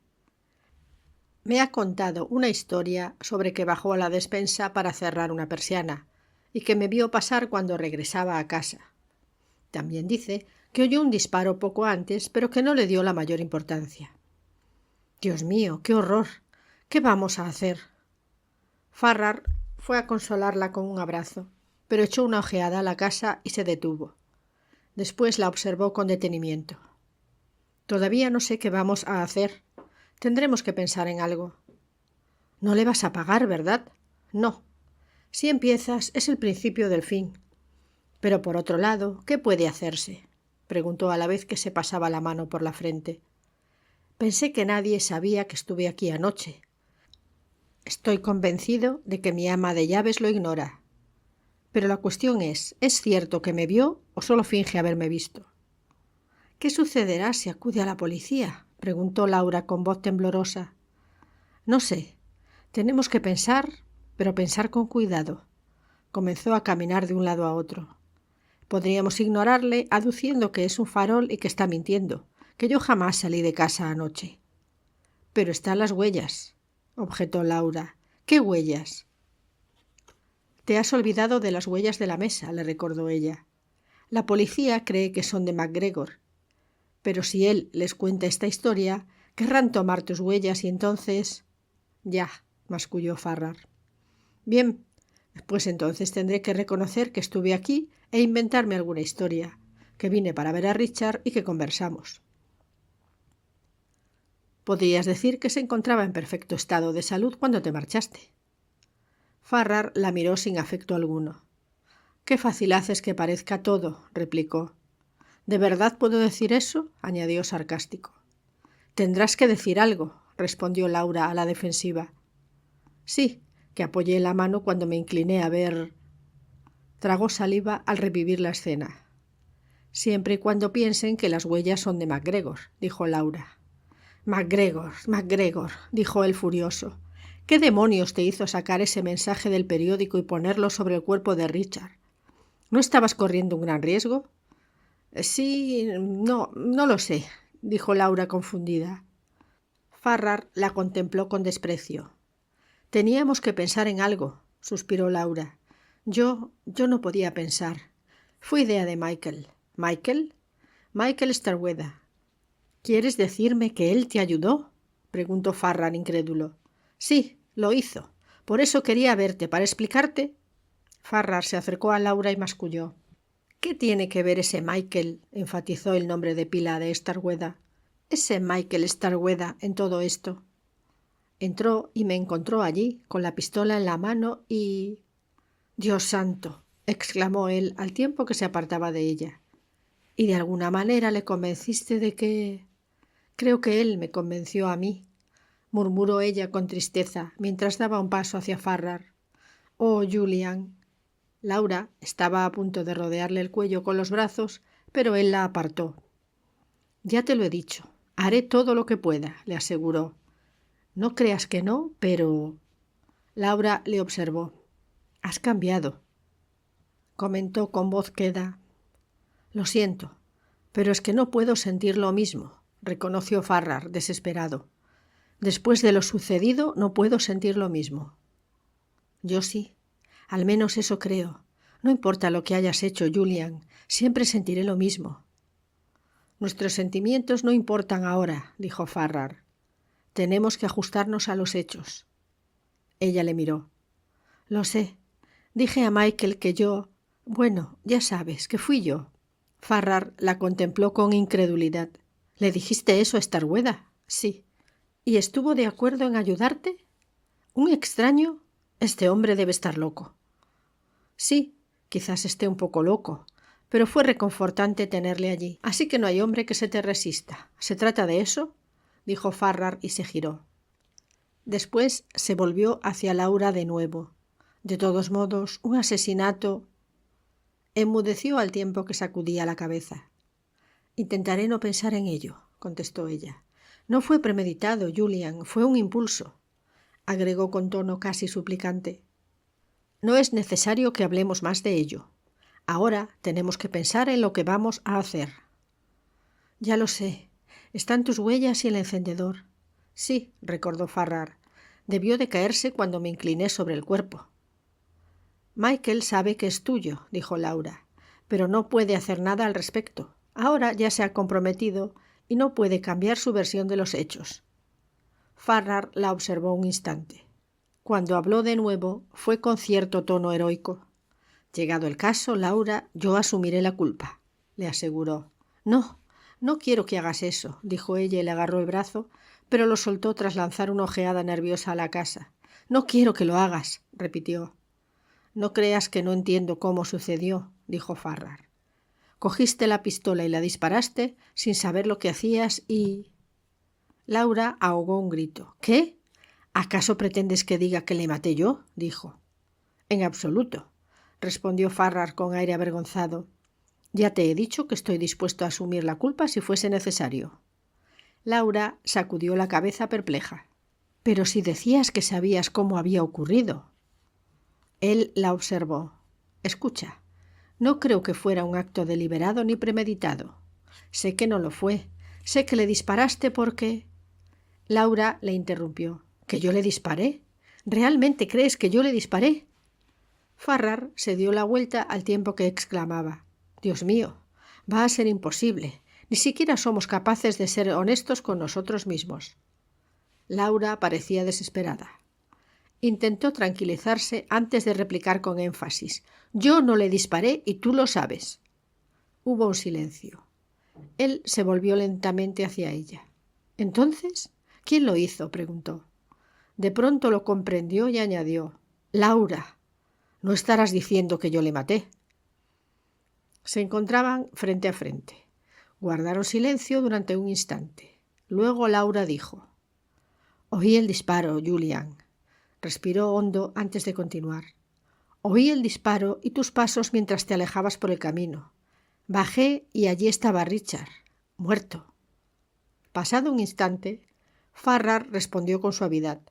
«Me ha contado una historia sobre que bajó a la despensa para cerrar una persiana y que me vio pasar cuando regresaba a casa. También dice que oyó un disparo poco antes, pero que no le dio la mayor importancia». «Dios mío, qué horror. ¿Qué vamos a hacer?». Farrar fue a consolarla con un abrazo, pero echó una ojeada a la casa y se detuvo. Después la observó con detenimiento. «Todavía no sé qué vamos a hacer. Tendremos que pensar en algo». «No le vas a pagar, ¿verdad?». «No. Si empiezas, es el principio del fin». «Pero por otro lado, ¿qué puede hacerse?», preguntó a la vez que se pasaba la mano por la frente. «Pensé que nadie sabía que estuve aquí anoche. Estoy convencido de que mi ama de llaves lo ignora. Pero la cuestión ¿es cierto que me vio o solo finge haberme visto?». «¿Qué sucederá si acude a la policía?», preguntó Laura con voz temblorosa. «No sé. Tenemos que pensar, pero pensar con cuidado». Comenzó a caminar de un lado a otro. «Podríamos ignorarle aduciendo que es un farol y que está mintiendo, que yo jamás salí de casa anoche». «Pero están las huellas», objetó Laura. «¿Qué huellas?». «Te has olvidado de las huellas de la mesa», le recordó ella. «La policía cree que son de MacGregor. Pero si él les cuenta esta historia, Querrán tomar tus huellas y entonces... Ya, masculló Farrar. Bien, pues entonces tendré que reconocer que estuve aquí e inventarme alguna historia, que vine para ver a Richard y que conversamos. Podrías decir que se encontraba en perfecto estado de salud cuando te marchaste. Farrar la miró sin afecto alguno. Qué fácil haces que parezca todo, replicó. ¿De verdad puedo decir eso?, añadió sarcástico. Tendrás que decir algo, respondió Laura a la defensiva. Sí, que apoyé la mano cuando me incliné a ver... Tragó saliva al revivir la escena. Siempre y cuando piensen que las huellas son de MacGregor, dijo Laura. MacGregor, dijo él furioso. ¿Qué demonios te hizo sacar ese mensaje del periódico y ponerlo sobre el cuerpo de Richard? ¿No estabas corriendo un gran riesgo? Sí, no lo sé, dijo Laura confundida. Farrar la contempló con desprecio. Teníamos que pensar en algo, suspiró Laura. Yo no podía pensar. Fue idea de Michael. ¿Michael? Michael Starkweather. ¿Quieres decirme que él te ayudó?, preguntó Farrar incrédulo. Sí, lo hizo. Por eso quería verte, para explicarte. Farrar se acercó a Laura y masculló. ¿Qué tiene que ver ese Michael?, enfatizó el nombre de pila de Starkweather. Ese Michael Starkweather en todo esto. Entró y me encontró allí, con la pistola en la mano y... Dios santo, exclamó él al tiempo que se apartaba de ella. Y de alguna manera le convenciste de que... Creo que él me convenció a mí, murmuró ella con tristeza mientras daba un paso hacia Farrar. Oh, Julian. Laura estaba a punto de rodearle el cuello con los brazos, pero él la apartó. Ya te lo he dicho, haré todo lo que pueda, le aseguró. No creas que no, pero... Laura le observó. Has cambiado, comentó con voz queda. Lo siento, pero es que no puedo sentir lo mismo, reconoció Farrar, desesperado. Después de lo sucedido no puedo sentir lo mismo. Yo sí, al menos eso creo. No importa lo que hayas hecho, Julian, siempre sentiré lo mismo. Nuestros sentimientos no importan ahora, dijo Farrar. Tenemos que ajustarnos a los hechos. Ella le miró. Lo sé. Dije a Michael que yo... Bueno, ya sabes, que fui yo. Farrar la contempló con incredulidad. ¿Le dijiste eso a Starkweather? Sí. ¿Y estuvo de acuerdo en ayudarte? ¿Un extraño? Este hombre debe estar loco. Sí, quizás esté un poco loco, pero fue reconfortante tenerle allí. Así que no hay hombre que se te resista. ¿Se trata de eso?, dijo Farrar y se giró. Después se volvió hacia Laura de nuevo. De todos modos, un asesinato... Enmudeció al tiempo que sacudía la cabeza. Intentaré no pensar en ello, contestó ella. No fue premeditado, Julian, fue un impulso, agregó con tono casi suplicante. No es necesario que hablemos más de ello. Ahora tenemos que pensar en lo que vamos a hacer. Ya lo sé. Están tus huellas y el encendedor. Sí, recordó Farrar. Debió de caerse cuando me incliné sobre el cuerpo. Michael sabe que es tuyo, dijo Laura, pero no puede hacer nada al respecto. Ahora ya se ha comprometido y no puede cambiar su versión de los hechos. Farrar la observó un instante. Cuando habló de nuevo fue con cierto tono heroico. Llegado el caso, Laura, yo asumiré la culpa, le aseguró. No quiero que hagas eso, dijo ella y le agarró el brazo, pero lo soltó tras lanzar una ojeada nerviosa a la casa. No quiero que lo hagas, repitió. No creas que no entiendo cómo sucedió, dijo Farrar. Cogiste la pistola y la disparaste sin saber lo que hacías y... Laura ahogó un grito. ¿Qué? ¿Acaso pretendes que diga que le maté yo?, dijo. En absoluto, respondió Farrar con aire avergonzado. Ya te he dicho que estoy dispuesto a asumir la culpa si fuese necesario. Laura sacudió la cabeza perpleja. Pero si decías que sabías cómo había ocurrido. Él la observó. Escucha, no creo que fuera un acto deliberado ni premeditado. Sé que no lo fue. Sé que le disparaste porque... Laura le interrumpió. ¿Que yo le disparé? ¿Realmente crees que yo le disparé? Farrar se dio la vuelta al tiempo que exclamaba. Dios mío, va a ser imposible. Ni siquiera somos capaces de ser honestos con nosotros mismos. Laura parecía desesperada. Intentó tranquilizarse antes de replicar con énfasis. Yo no le disparé y tú lo sabes. Hubo un silencio. Él se volvió lentamente hacia ella. ¿Entonces? ¿Quién lo hizo?, preguntó. De pronto lo comprendió y añadió. Laura, no estarás diciendo que yo le maté. Se encontraban frente a frente. Guardaron silencio durante un instante. Luego Laura dijo. Oí el disparo, Julian. Respiró hondo antes de continuar. Oí el disparo y tus pasos mientras te alejabas por el camino. Bajé y allí estaba Richard, muerto. Pasado un instante, Farrar respondió con suavidad.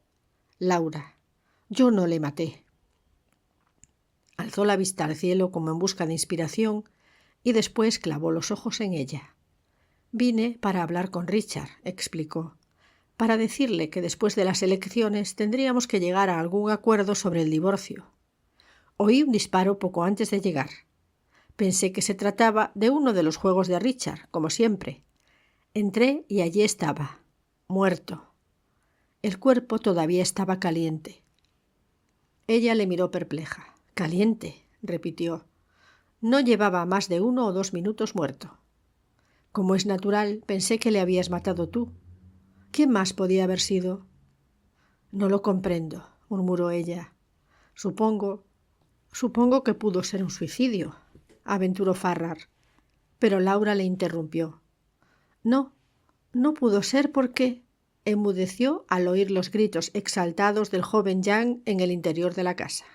Laura, yo no le maté. Alzó la vista al cielo como en busca de inspiración y después clavó los ojos en ella. Vine para hablar con Richard, explicó, para decirle que después de las elecciones tendríamos que llegar a algún acuerdo sobre el divorcio. Oí un disparo poco antes de llegar. Pensé que se trataba de uno de los juegos de Richard, como siempre. Entré y allí estaba, muerto. El cuerpo todavía estaba caliente. Ella le miró perpleja. «Caliente», repitió. No llevaba más de 1 o 2 minutos muerto. Como es natural, pensé que le habías matado tú. ¿Quién más podía haber sido? No lo comprendo, murmuró ella. Supongo que pudo ser un suicidio, aventuró Farrar. Pero Laura le interrumpió. No pudo ser porque... Enmudeció al oír los gritos exaltados del joven Jan en el interior de la casa.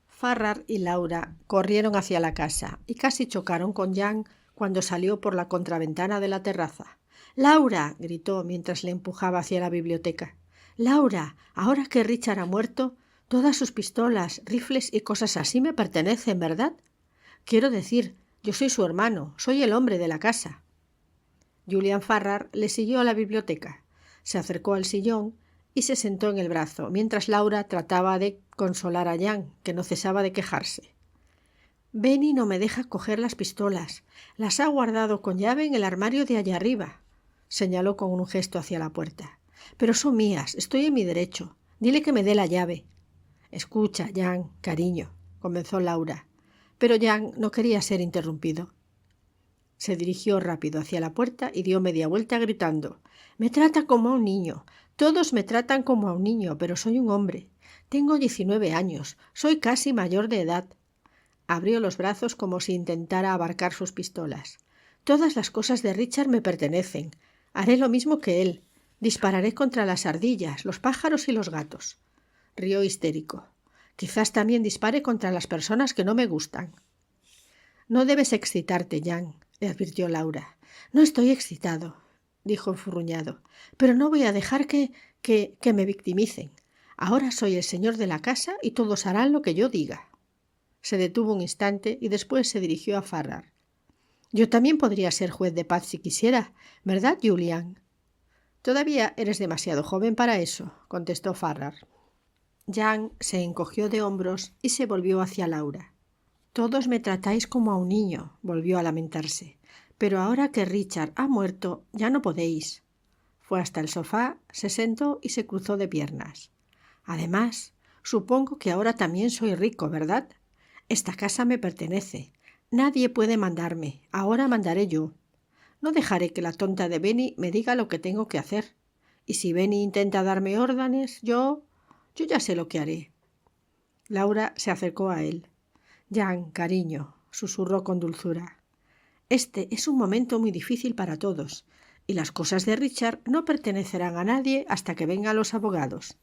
Farrar y Laura corrieron hacia la casa y casi chocaron con Jan cuando salió por la contraventana de la terraza. «¡Laura!», gritó mientras le empujaba hacia la biblioteca. «Laura, ahora que Richard ha muerto, todas sus pistolas, rifles y cosas así me pertenecen, ¿verdad? Quiero decir, yo soy su hermano, soy el hombre de la casa». Julian Farrar le siguió a la biblioteca. Se acercó al sillón y se sentó en el brazo, mientras Laura trataba de consolar a Jan, que no cesaba de quejarse. «Benny no me deja coger las pistolas. Las ha guardado con llave en el armario de allá arriba», señaló con un gesto hacia la puerta. «Pero son mías, estoy en mi derecho. Dile que me dé la llave». «Escucha, Jan, cariño», comenzó Laura, pero Jan no quería ser interrumpido. Se dirigió rápido hacia la puerta y dio media vuelta gritando. «Me trata como a un niño. Todos me tratan como a un niño, pero soy un hombre. Tengo 19 años. Soy casi mayor de edad». Abrió los brazos como si intentara abarcar sus pistolas. «Todas las cosas de Richard me pertenecen. Haré lo mismo que él. Dispararé contra las ardillas, los pájaros y los gatos». Rió histérico. «Quizás también dispare contra las personas que no me gustan». «No debes excitarte, Jan», le advirtió Laura. «No estoy excitado», dijo enfurruñado, «pero no voy a dejar que me victimicen. Ahora soy el señor de la casa y todos harán lo que yo diga». Se detuvo un instante y después se dirigió a Farrar. «Yo también podría ser juez de paz si quisiera, ¿verdad, Julian?» «Todavía eres demasiado joven para eso», contestó Farrar. Jan se encogió de hombros y se volvió hacia Laura. «Todos me tratáis como a un niño», volvió a lamentarse. «Pero ahora que Richard ha muerto, ya no podéis». Fue hasta el sofá, se sentó y se cruzó de piernas. «Además, supongo que ahora también soy rico, ¿verdad? Esta casa me pertenece. Nadie puede mandarme. Ahora mandaré yo. No dejaré que la tonta de Benny me diga lo que tengo que hacer. Y si Benny intenta darme órdenes, yo ya sé lo que haré». Laura se acercó a él. «Jan, cariño», susurró con dulzura. «Este es un momento muy difícil para todos, y las cosas de Richard no pertenecerán a nadie hasta que vengan los abogados.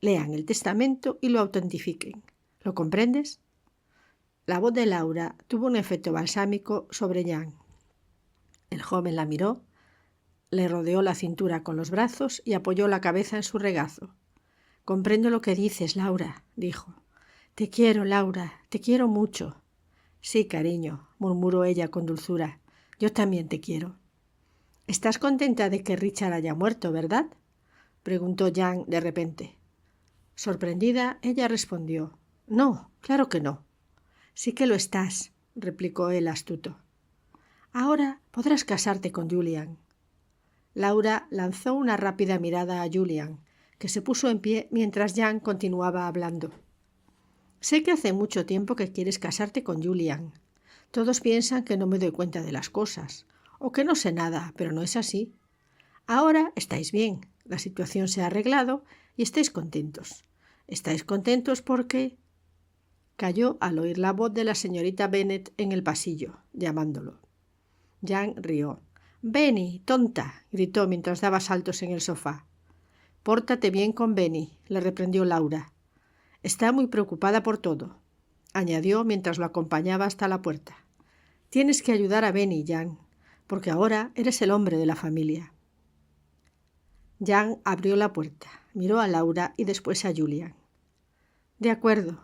Lean el testamento y lo autentifiquen. ¿Lo comprendes?» La voz de Laura tuvo un efecto balsámico sobre Jan. El joven la miró, le rodeó la cintura con los brazos y apoyó la cabeza en su regazo. «Comprendo lo que dices, Laura», dijo. «Te quiero, Laura, te quiero mucho». «Sí, cariño», murmuró ella con dulzura. «Yo también te quiero». «Estás contenta de que Richard haya muerto, ¿verdad?», preguntó Jan de repente. Sorprendida, ella respondió. «No, claro que no». «Sí que lo estás», replicó el astuto. Ahora podrás casarte con Julian. Laura lanzó una rápida mirada a Julian, que se puso en pie mientras Jan continuaba hablando. Sé que hace mucho tiempo que quieres casarte con Julian. Todos piensan que no me doy cuenta de las cosas, o que no sé nada, pero no es así. Ahora estáis bien, la situación se ha arreglado y estáis contentos. Estáis contentos porque... Calló al oír la voz de la señorita Bennet en el pasillo, llamándolo. Jan rió. «Benny, tonta», gritó mientras daba saltos en el sofá. «Pórtate bien con Benny», le reprendió Laura. «Está muy preocupada por todo», añadió mientras lo acompañaba hasta la puerta. «Tienes que ayudar a Benny, Jan, porque ahora eres el hombre de la familia». Jan abrió la puerta, miró a Laura y después a Julian. De acuerdo,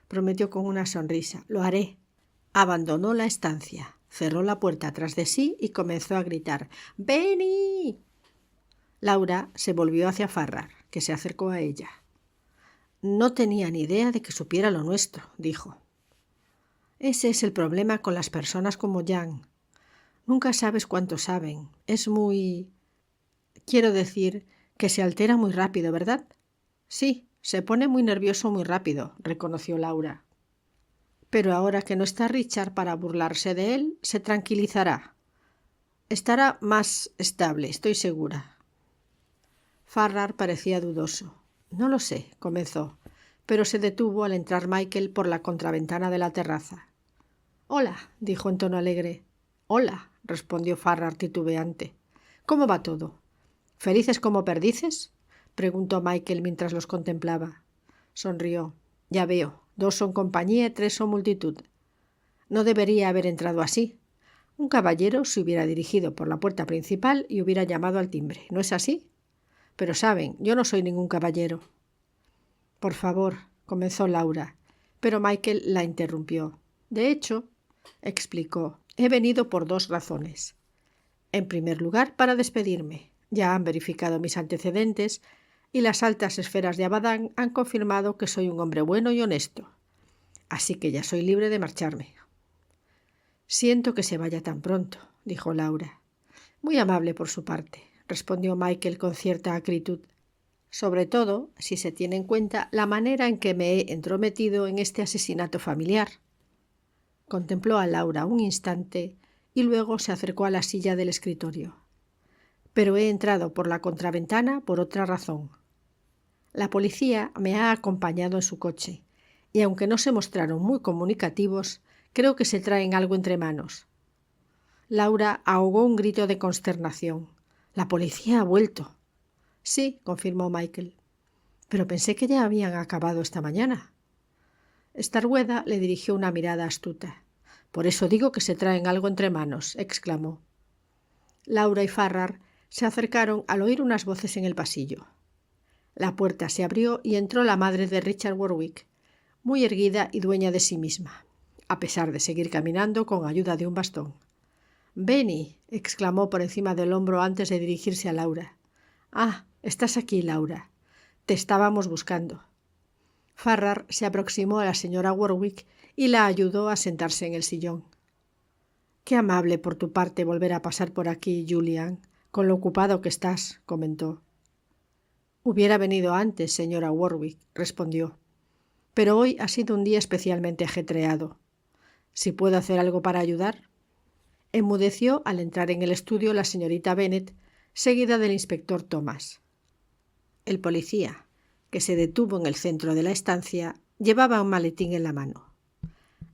prometió con una sonrisa. «Lo haré». Abandonó la estancia, cerró la puerta tras de sí y comenzó a gritar: «¡Benny!». Laura se volvió hacia Farrar, que se acercó a ella. «No tenía ni idea de que supiera lo nuestro», dijo. «Ese es el problema con las personas como Jan. Nunca sabes cuánto saben. Es muy... Quiero decir que se altera muy rápido, ¿verdad?» «Sí, se pone muy nervioso muy rápido», reconoció Laura. «Pero ahora que no está Richard para burlarse de él, se tranquilizará. Estará más estable, estoy segura». Farrar parecía dudoso. «No lo sé», comenzó, pero se detuvo al entrar Michael por la contraventana de la terraza. «Hola», dijo en tono alegre. «Hola», respondió Farrar titubeante. «¿Cómo va todo? ¿Felices como perdices?», preguntó Michael mientras los contemplaba. Sonrió. «Ya veo, 2 son compañía y 3 son multitud. No debería haber entrado así. Un caballero se hubiera dirigido por la puerta principal y hubiera llamado al timbre. ¿No es así? Pero saben, yo no soy ningún caballero». «Por favor», comenzó Laura, pero Michael la interrumpió. «De hecho», explicó, «he venido por 2 razones. En primer lugar, para despedirme. Ya han verificado mis antecedentes y las altas esferas de Abadán han confirmado que soy un hombre bueno y honesto. Así que ya soy libre de marcharme». «Siento que se vaya tan pronto», dijo Laura. «Muy amable por su parte», respondió Michael con cierta acritud. «Sobre todo si se tiene en cuenta la manera en que me he entrometido en este asesinato familiar». Contempló a Laura un instante y luego se acercó a la silla del escritorio. «Pero he entrado por la contraventana por otra razón. La policía me ha acompañado en su coche, y aunque no se mostraron muy comunicativos, creo que se traen algo entre manos». Laura ahogó un grito de consternación. «¿La policía ha vuelto?» «Sí», confirmó Michael. «Pero pensé que ya habían acabado esta mañana». Starkweather le dirigió una mirada astuta. «Por eso digo que se traen algo entre manos», exclamó. Laura y Farrar se acercaron al oír unas voces en el pasillo. La puerta se abrió y entró la madre de Richard Warwick, muy erguida y dueña de sí misma, a pesar de seguir caminando con ayuda de un bastón. «Benny», exclamó por encima del hombro antes de dirigirse a Laura. «Ah, estás aquí, Laura. Te estábamos buscando». Farrar se aproximó a la señora Warwick y la ayudó a sentarse en el sillón. «Qué amable por tu parte volver a pasar por aquí, Julian, con lo ocupado que estás», comentó. «Hubiera venido antes, señora Warwick», respondió. «Pero hoy ha sido un día especialmente ajetreado. ¿Si puedo hacer algo para ayudar?». Enmudeció al entrar en el estudio la señorita Bennet, seguida del inspector Thomas. El policía, que se detuvo en el centro de la estancia, llevaba un maletín en la mano.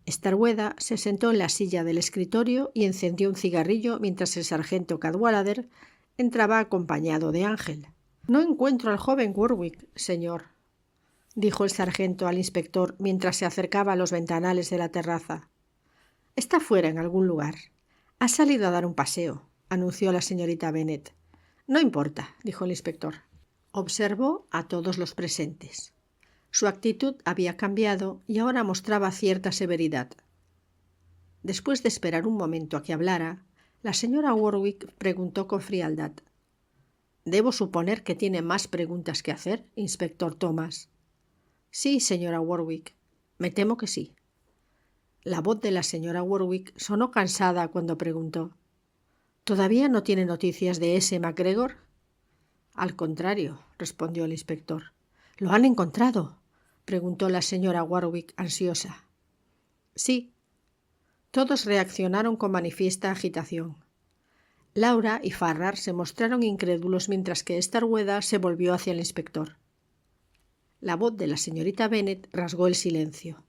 Starkweather se sentó en la silla del escritorio y encendió un cigarrillo mientras el sargento Cadwallader entraba acompañado de Ángel. «No encuentro al joven Warwick, señor», dijo el sargento al inspector mientras se acercaba a los ventanales de la terraza. «Está fuera en algún lugar. Ha salido a dar un paseo», anunció la señorita Bennet. «No importa», dijo el inspector. Observó a todos los presentes. Su actitud había cambiado y ahora mostraba cierta severidad. Después de esperar un momento a que hablara, la señora Warwick preguntó con frialdad: «¿Debo suponer que tiene más preguntas que hacer, inspector Thomas?». «Sí, señora Warwick. Me temo que sí». La voz de la señora Warwick sonó cansada cuando preguntó: ¿Todavía no tiene noticias de ese MacGregor? Al contrario, respondió el inspector. ¿Lo han encontrado?, preguntó la señora Warwick ansiosa. Sí. Todos reaccionaron con manifiesta agitación. Laura y Farrar se mostraron incrédulos mientras que Starkweather se volvió hacia el inspector. La voz de la señorita Bennet rasgó el silencio.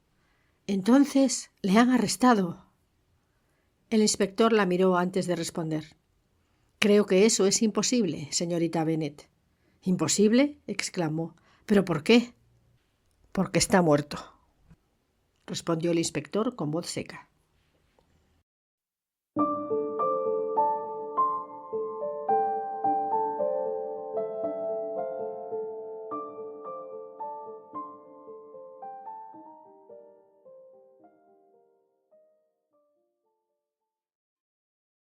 «Entonces, ¿le han arrestado?» El inspector la miró antes de responder. «Creo que eso es imposible, señorita Bennet». «¿Imposible?», exclamó. «¿Pero por qué?» «Porque está muerto», respondió el inspector con voz seca.